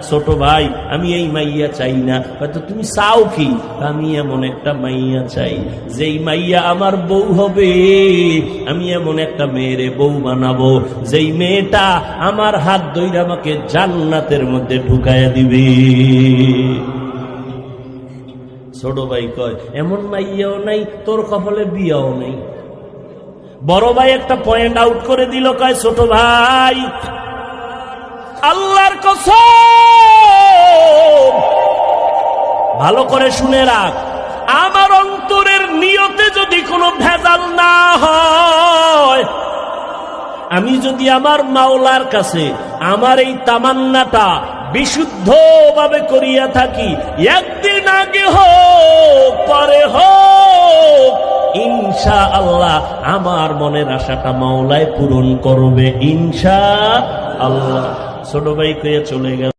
ছোট ভাই আমি এই মাইয়া চাই না। হয়তো তুমি চাও কি? আমি এমন একটা মাইয়া চাই যেই মাইয়া আমার বউ হবে, আমি এমন একটা মেয়েরে বউ বানাবো যেই মেয়েটা আমার হাত ধইরা আমাকে জান্নাতের মধ্যে ঢুকায়া দিবে। ছোট ভাই কয় এমন মাইয়াও নাই, তোর কপালে বিয়াও নাই। বড় ভাই একটা পয়েন্ট আউট করে দিল, কয় ছোট ভাই আল্লাহর কসম ভালো করে শুনে রাখ, আমার অন্তরের নিয়তে যদি কোনো ভেজাল না হয়, আমি যদি আমার মাওলার কাছে আমার এই তামান্নাটা বিশুদ্ধ ভাবে করিয়া থাকি, একদিন আগে হোক পরে হোক ইনশাআল্লাহ আমার মনের আশাটা মাওলায় পূরণ করবে ইনশাআল্লাহ। ছোট ভাই কইয়া চলে গেল।